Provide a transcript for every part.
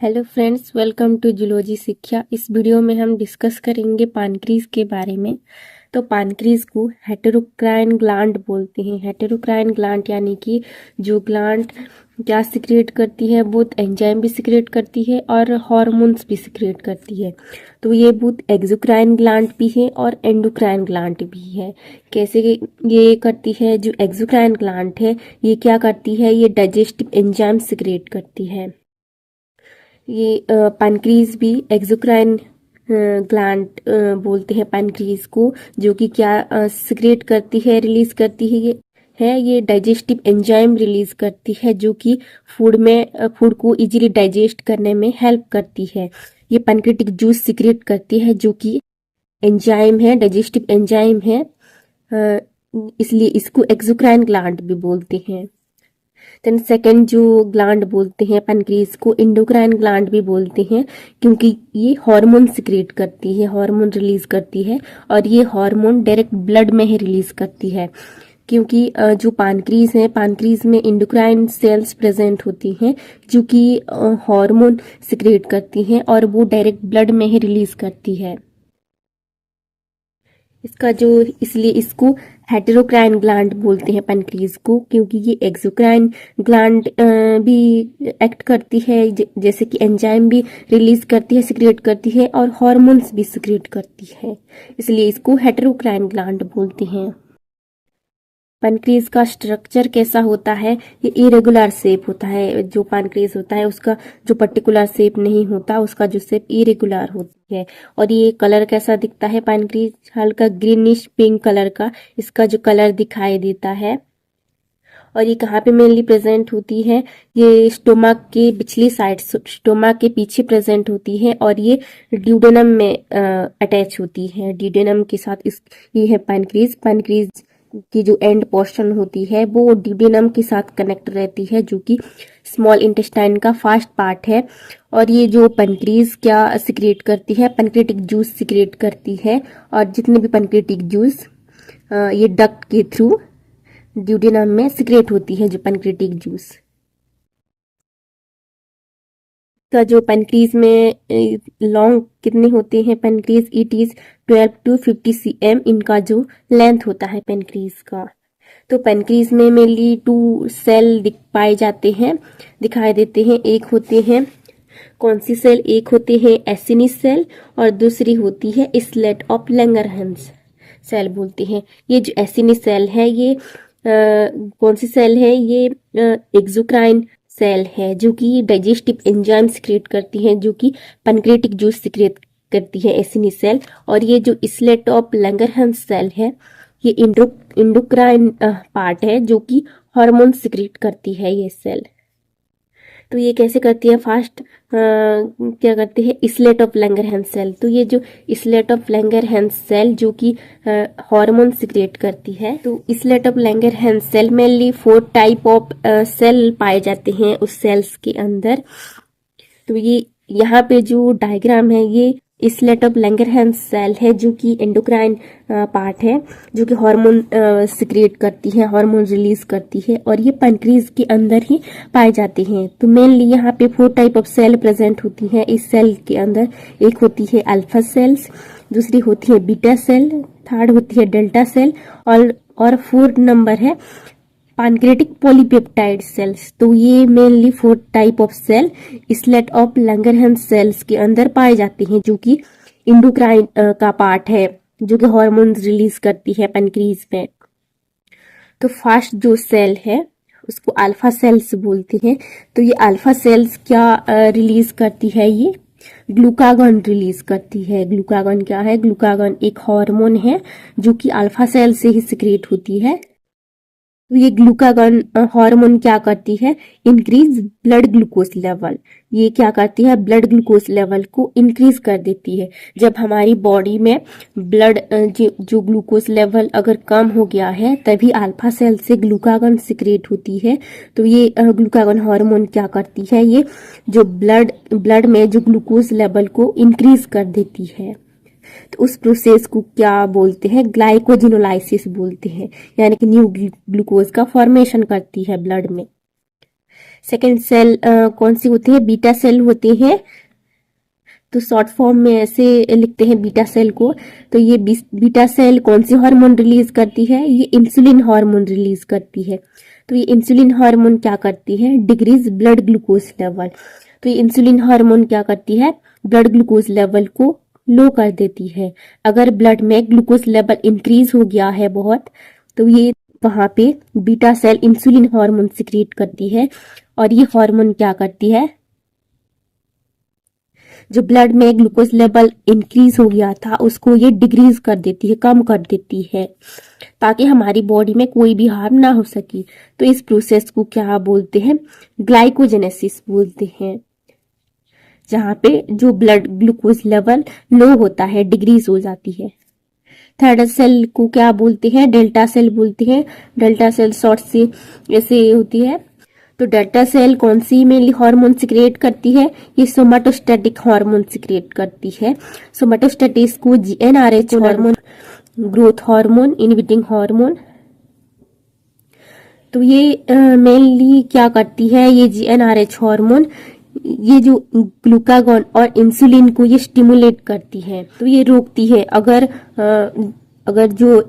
Hello friends, welcome to zoology शिक्षा। इस video में हम डिस्कस करेंगे पानक्रीज के बारे में। तो पानक्रीज को हेटेरोक्राइन ग्लैंड बोलते हैं। हेटेरोक्राइन ग्लैंड यानी कि जो ग्लैंड क्या सिक्रेट करती है, बहुत एंजाइम भी सिक्रेट करती है और हार्मोन्स भी सिक्रेट करती है। तो ये बहुत एक्सोक्राइन ग्लैंड भी है और एंडोक्राइन ग्लैंड भी है। कैसे ये करती है? जो एक्सोक्राइन ग्लैंड है ये क्या करती है? ये डाइजेस्टिव एंजाइम सिक्रेट करती है। ये पैनक्रीज भी एक्सोक्राइन ग्लैंड बोलते हैं पैनक्रीज को, जो कि क्या सिक्रेट करती है, रिलीज करती है। ये डाइजेस्टिव एंजाइम रिलीज करती है जो कि फूड को इजीली डाइजेस्ट करने में हेल्प करती है। ये पैनक्रेटिक जूस सिक्रेट करती है जो कि एंजाइम है, डाइजेस्टिव एंजाइम है। इसलिए इसको एक्सोक्राइन ग्लैंड भी बोलते हैं। देन सेकंड जो ग्लैंड बोलते हैं पैनक्रीज को, इंडोक्राइन ग्लैंड भी बोलते हैं, क्योंकि ये हार्मोन सिक्रेट करती है, हार्मोन रिलीज करती है और ये हार्मोन डायरेक्ट ब्लड में ही रिलीज करती है। क्योंकि जो पैनक्रीज है, पैनक्रीज में इंडोक्राइन सेल्स प्रेजेंट होती हैं जो कि हार्मोन सिक्रेट करती हैं और वो डायरेक्ट ब्लड में ही रिलीज करती है। इसलिए इसको हेटेरोक्राइन ग्लैंड बोलते हैं पैनक्रीज को, क्योंकि ये एक्सोक्राइन ग्लैंड भी एक्ट करती है, जैसे कि एंजाइम भी रिलीज करती है, सिक्रेट करती है और हार्मोन्स भी सिक्रेट करती है। इसलिए इसको हेटेरोक्राइन ग्लैंड बोलते हैं। पैनक्रीज का स्ट्रक्चर कैसा होता है? ये इरेगुलर शेप होता है। जो पैनक्रीज होता है उसका जो पर्टिकुलर शेप नहीं होता, उसका जो शेप इरेगुलर होती है। और ये कलर कैसा दिखता है? पैनक्रीज हल्का ग्रीनिश पिंक कलर का इसका जो कलर दिखाई देता है। और ये कहाँ पे मेनली प्रेजेंट होती है? ये स्टोमक के पिछली साइड, स्टोमक के पीछे प्रेजेंट होती है और ये ड्यूडेनम में अटैच होती है। ड्यूडेनम के साथ ये है पैनक्रीज। पैनक्रीज की जो एंड पोर्शन होती है वो ड्यूडेनम के साथ कनेक्ट रहती है, जो कि स्मॉल इंटेस्टाइन का फर्स्ट पार्ट है। और ये जो पैनक्रीज क्या सिक्रेट करती है? पैनक्रेटिक जूस सिक्रेट करती है। और जितने भी पैनक्रेटिक जूस ये डक्ट के थ्रू ड्यूडेनम में सिक्रेट होती है, जो पैनक्रेटिक जूस का जो पैनक्रीज में लॉन्ग कितने होते हैं pancreas? It is 12 to 50 cm इनका जो लेंथ होता है पैनक्रीज का। तो पैनक्रीज में मेनली 2 सेल पाए जाते हैं, दिखाई देते हैं। एक होते हैं कौन सी सेल? एक होते हैं एसिनी सेल और दूसरी होती है स्लेट ऑफ लैंगरहैंस सेल बोलते हैं। ये जो एसिनी सेल है ये कौन सी सेल है? ये एक्सोक्राइन सेल है जो कि डाइजेस्टिव एंजाइम सिक्रेट करती है, जो कि पैनक्रेटिक जूस सिक्रेट करती है एसिनी सेल। और ये जो स्लेट ऑफ लैंगरहैंस सेल है ये इंडोक्राइन पार्ट है जो कि हार्मोन सिक्रेट करती है ये सेल। तो ये कैसे करती है? फास्ट क्या करते हैं? Islet of Langerhans cell. तो ये जो स्लेट ऑफ लैंगरहैंस सेल जो कि हार्मोन सिक्रेट करती है, तो islet of Langerhans cell mainly 4 type of cell पाए जाते हैं उस सेल्स के अंदर। तो ये यहाँ पे जो डायग्राम है ये स्लेट ऑफ लैंगरहैंस सेल है जो कि एंडोक्राइन पार्ट है, जो कि हार्मोन सिक्रेट करती है, हार्मोन रिलीज करती है और ये पैनक्रीज के अंदर ही पाए जाते हैं। तो मेनली यहाँ पे 4 टाइप ऑफ सेल प्रेजेंट होती है इस सेल के अंदर। एक होती है अल्फा सेल्स, दूसरी होती है बीटा सेल, थर्ड होती है डेल्टा सेल और 4 नंबर है पैनक्रेटिक पॉलीपेप्टाइड सेल्स। तो ये mainly 4 type of cell islet of Langerhans cells के अंदर पाए जाते हैं, जो कि इंडोक्राइन का पार्ट है, जो कि हार्मोन्स रिलीज करती है पैनक्रीज में। तो फर्स्ट जो सेल है उसको अल्फा सेल्स बोलते हैं। तो ये अल्फा सेल्स क्या रिलीज करती है? ये ग्लूकागॉन रिलीज करती है। ग्लूकागॉन क्या है? ग्लूकागॉन एक हार्मोन है जो कि अल्फा सेल से ही सिक्रेट होती है। तो ये ग्लूकागॉन हार्मोन क्या करती है? Increase blood glucose level. ये क्या करती है? ब्लड ग्लूकोज लेवल को इंक्रीज कर देती है। जब हमारी बॉडी में ब्लड जो ग्लूकोज लेवल अगर कम हो गया है, तभी अल्फा सेल से ग्लूकागॉन सिक्रेट होती है। तो ये ग्लूकागॉन हार्मोन क्या करती है? ये जो ब्लड में जो ग्लूकोज लेवल को इंक्रीज कर देती है। तो उस प्रोसेस को क्या बोलते हैं? ग्लाइकोजिनोलाइसिस बोलते हैं, यानी कि न्यू ग्लूकोज का फॉर्मेशन करती है ब्लड में। सेकेंड सेल कौन सी होती है? बीटा सेल होती है। तो शॉर्ट फॉर्म में ऐसे लिखते हैं बीटा सेल को। तो ये बीटा सेल कौन सी हार्मोन रिलीज करती है? ये इंसुलिन हार्मोन रिलीज करती है। तो ये इंसुलिन हार्मोन क्या करती है? Decrease blood glucose level. तो ये इंसुलिन हार्मोन क्या करती है? ब्लड ग्लूकोज लेवल को लो कर देती है। अगर ब्लड में ग्लूकोज लेवल इंक्रीज हो गया है बहुत, तो ये वहां पे beta cell insulin hormone secrete करती है। और ये हार्मोन क्या करती है? जो ब्लड में ग्लूकोज लेवल इंक्रीज हो गया था उसको ये डिक्रीज कर देती है, कम कर देती है, ताकि हमारी बॉडी में कोई भी हार्म ना हो सके। तो इस प्रोसेस को क्या बोलते हैं? ग्लाइकोजेनेसिस बोलते हैं। जहां पे जो ब्लड ग्लूकोज लेवल लो होता है, डिक्रीज हो जाती है। थर्ड सेल को क्या बोलते हैं? डेल्टा सेल बोलते हैं। डेल्टा सेल शॉर्ट से ऐसे होती है। तो डेल्टा सेल कौन सी मेनली हार्मोन सिक्रिएट करती है? ये सोमाटोस्टैटिक हार्मोन सिक्रिएट करती है। सोमाटोस्टैटिस को GnRH hormone, growth hormone, inhibiting hormone. तो ये मेनली क्या करती है? ये जीएनआरएच हार्मोन ये जो ग्लूकागॉन और इंसुलिन को ये स्टिमुलेट करती है। तो ये रोकती है। अगर जो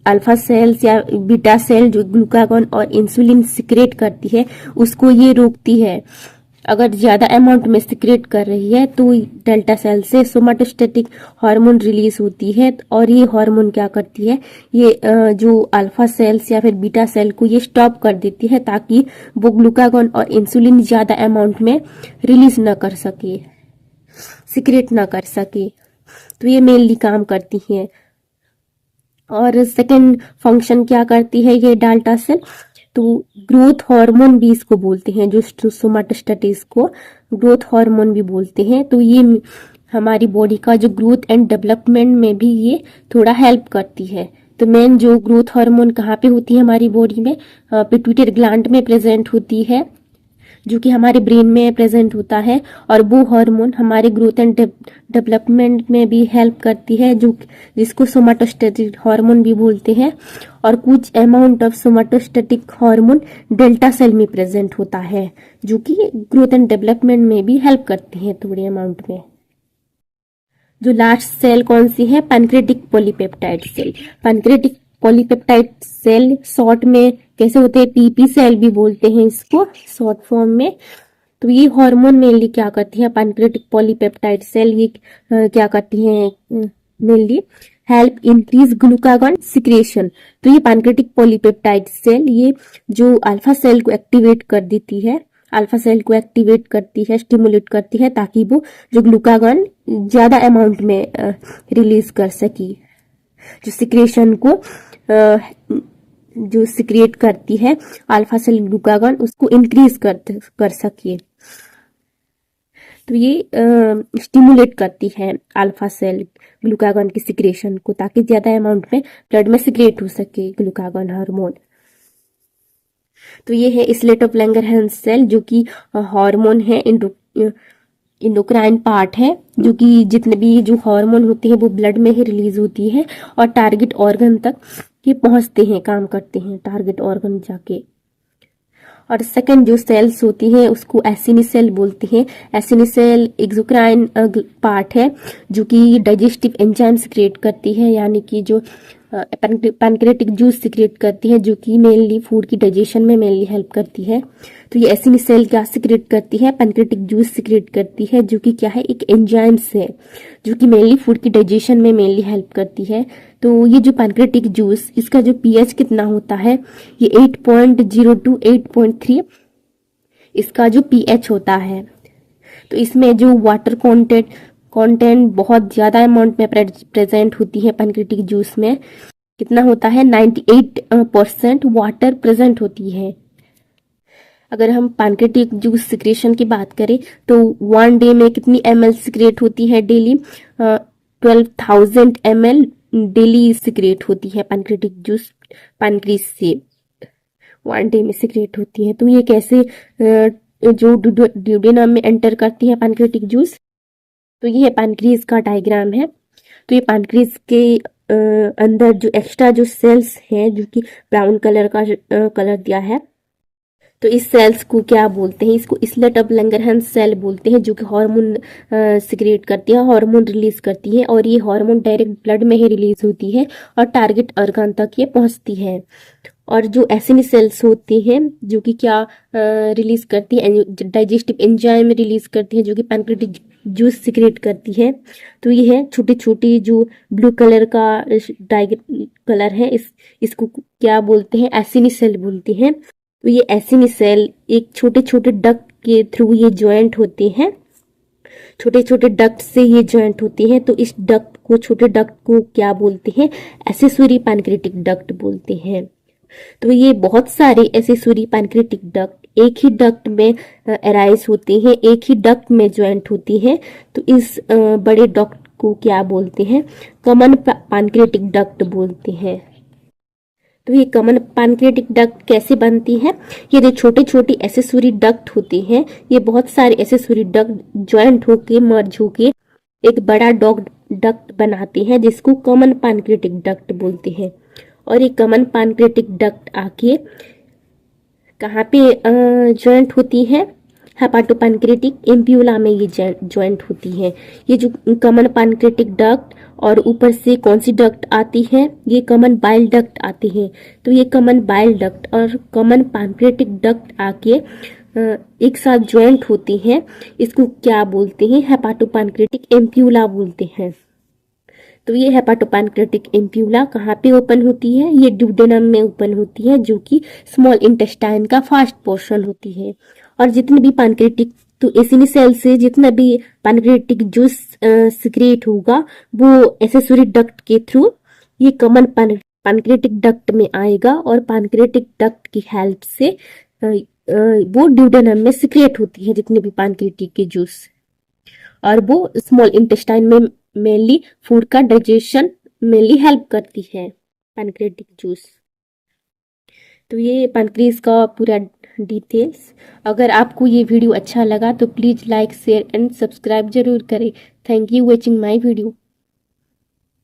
अल्फा सेल्स या बीटा सेल जो ग्लूकागॉन और इंसुलिन सिक्रेट करती है उसको ये रोकती है। अगर ज्यादा अमाउंट में सिक्रेट कर रही है तो डेल्टा सेल से सोमाटोस्टैटिक हार्मोन रिलीज होती है। और ये हार्मोन क्या करती है? ये जो अल्फा सेल्स या फिर बीटा सेल को ये स्टॉप कर देती है, ताकि वो ग्लूकागॉन और इंसुलिन ज्यादा अमाउंट में रिलीज ना कर सके, सिक्रेट ना कर सके। तो ये मेनली काम करती है। और सेकेंड फंक्शन क्या करती है ये डेल्टा सेल? तो ग्रोथ हार्मोन भी इसको बोलते हैं, जो सोमाटोस्टैटिस को ग्रोथ हार्मोन भी बोलते हैं। तो ये हमारी बॉडी का जो ग्रोथ एंड डेवलपमेंट में भी ये थोड़ा हेल्प करती है। तो मेन जो ग्रोथ हार्मोन कहाँ पे होती है हमारी बॉडी में? पिट्यूटरी ग्लैंड में प्रेजेंट होती है, जो कि हमारे ब्रेन में प्रेजेंट होता है। और वो हार्मोन हमारे ग्रोथ एंड डेवलपमेंट में भी हेल्प करती है, जो जिसको सोमाटोस्टैटिक हार्मोन भी बोलते हैं। और कुछ amount of somatostatic hormone delta cell में प्रेजेंट होता है, जो कि ग्रोथ एंड डेवलपमेंट में भी हेल्प करती है थोड़े अमाउंट में। जो लास्ट सेल कौन सी है? Pancreatic polypeptide cell. Pancreatic polypeptide cell short में कैसे होते हैं? पीपी सेल भी बोलते हैं इसको शॉर्ट फॉर्म में। तो ये हार्मोन मेनली क्या करती है? पैनक्रेटिक पॉलीपेप्टाइड सेल ये क्या करती है mainly? Help increase glucagon secretion. तो ये पैनक्रेटिक पॉलीपेप्टाइड सेल ये जो अल्फा सेल को एक्टिवेट कर देती है, अल्फा सेल को एक्टिवेट करती है, स्टिमुलेट करती है, ताकि वो जो ग्लूकागॉन ज्यादा अमाउंट में रिलीज कर सके। जो सिक्रेशन को जो सिक्रिएट करती है अल्फा सेल ग्लूकागॉन, उसको इंक्रीज कर सके। तो ये स्टिमुलेट करती है अल्फा सेल ग्लूकागॉन की सिक्रेशन को, ताकि ज्यादा अमाउंट में ब्लड में सिक्रेट हो सके ग्लूकागॉन हार्मोन। तो ये है इसलेट ऑफ लैंगरहैंस सेल, जो कि हार्मोन है, इंडोक्राइन पार्ट है, जो कि जितने भी जो हार्मोन होते हैं वो ब्लड में ही रिलीज होती है और टारगेट ऑर्गन तक ये पहुंचते हैं, काम करते हैं टारगेट ऑर्गन जाके। और सेकंड जो सेल्स होती हैं उसको एसिनी सेल बोलते हैं। एसिनी सेल एक्सोक्राइन पार्ट है, जो कि डाइजेस्टिव एंजाइम सिक्रिएट करती है, यानी कि जो पैनक्रेटिक जूस सिक्रिएट करती है, जो कि मेनली फूड की डाइजेशन में मेनली हेल्प करती है। तो ये एसिनी सेल क्या सिक्रिएट करती है? पैनक्रेटिक जूस सिक्रिएट करती है, जो कि क्या है? एक एंजाइम्स है, जो कि मेनली फूड की डाइजेशन में मेनली हेल्प करती है। तो ये जो पैनक्रेटिक जूस, इसका जो पीएच कितना होता है? ये 8.0 to 8.3 इसका जो पीएच होता है। तो इसमें जो वाटर कंटेंट बहुत ज्यादा अमाउंट में प्रेजेंट होती है पैनक्रेटिक जूस में। कितना होता है? 98% वाटर प्रेजेंट होती है। अगर हम पैनक्रेटिक जूस सिक्रेशन की बात करें तो 1 डे में कितनी ml सिक्रेट होती है? डेली 12,000 ml डेली सिक्रेट होती है पैनक्रेटिक जूस पैनक्रीज से 1 डे में सिक्रेट होती है। तो ये कैसे जो ड्यूडेनम में एंटर करती है पैनक्रेटिक जूस? तो ये पैनक्रीज का डायग्राम है। तो ये पैनक्रीज के अंदर जो एक्स्ट्रा जो सेल्स हैं, जो कि ब्राउन कलर का कलर दिया है, तो इस सेल्स को क्या बोलते हैं, इसको इसलेट ऑफ लंगरहैंस सेल बोलते हैं, जो कि हार्मोन सिक्रिएट करती है, हार्मोन रिलीज करती है, और ये हार्मोन डायरेक्ट ब्लड में ही रिलीज होती है और टारगेट ऑर्गन तक ये पहुंचती है। और जो एसिनी सेल्स होती हैं जो कि क्या रिलीज करती है, डाइजेस्टिव एंजाइम रिलीज करती है, जो कि पैनक्रियाटिक जूस सिक्रेट करती है। तो ये है छोटी छोटी जो ब्लू कलर का कलर है, इसको क्या बोलते हैं, एसिनी सेल बोलते हैं। तो ये एसिनी सेल एक छोटे छोटे डक्ट के थ्रू ये ज्वाइंट होते हैं, छोटे छोटे डक्ट से ये ज्वाइंट होती हैं। तो इस डक्ट को, छोटे डक्ट को क्या बोलते हैं, एक्सेसरी पैनक्रियाटिक डक्ट बोलते हैं। तो ये बहुत सारे एक्सेसरी पैनक्रियाटिक डक्ट एक ही डक्ट में अराइज होते हैं, एक ही डक्ट में ज्वाइंट होती है। तो इस बड़े डक्ट को क्या बोलते हैं, कॉमन पैनक्रियाटिक डक्ट बोलते हैं। तो ये कॉमन पैनक्रियाटिक डक्ट कैसे बनती है, ये जो छोटे छोटे एक्सेसरी डक्ट होते हैं, ये बहुत सारे एक्सेसरी डक्ट ज्वाइंट होके मर्ज होके एक बड़ा डक्ट बनाते हैं, जिसको कॉमन पैनक्रियाटिक डक्ट बोलते हैं। और ये कॉमन पैनक्रियाटिक डक्ट आके कहाँ पे ज्वाइंट होती है, हेपाटोपैनक्रियाटिक एम्प्यूला में ये ज्वाइंट होती है। ये जो कॉमन पैनक्रियाटिक डक्ट और ऊपर से कौन सी डक्ट आती है, ये कॉमन बाइल डक्ट आती है। तो ये कॉमन बाइल डक्ट और कॉमन पैनक्रियाटिक डक्ट आके एक साथ ज्वाइंट होती हैं, इसको क्या बोलते हैं, हेपाटोपैनक्रियाटिक एम्प्यूला बोलते हैं। तो ये हेपाटोपैनक्रियाटिक एम्प्यूला कहाँ पे ओपन होती है, ये ड्यूडेनम में ओपन होती है, जो कि स्मॉल इंटेस्टाइन का फास्ट पोर्शन होती है। और जितने भी पैनक्रियाटिक, तो एसिनी सेल से जितना भी पैनक्रियाटिक जूस सिक्रिएट होगा वो एक्सेसरी डक्ट के थ्रू ये कॉमन पैनक्रियाटिक डक्ट में आएगा, और पैनक्रियाटिक डक्ट की हेल्प से वो ड्यूडेनम में सिक्रिएट होती है जितने भी पैनक्रियाटिक के जूस, और वो स्मॉल इंटेस्टाइन में मेनली फूड का डाइजेशन मेनली हेल्प करती है पैनक्रियाटिक जूस। तो ये पैनक्रियास का पूरा डिटेल्स। अगर आपको ये वीडियो अच्छा लगा तो please like share and subscribe जरूर करें। Thank you watching my video.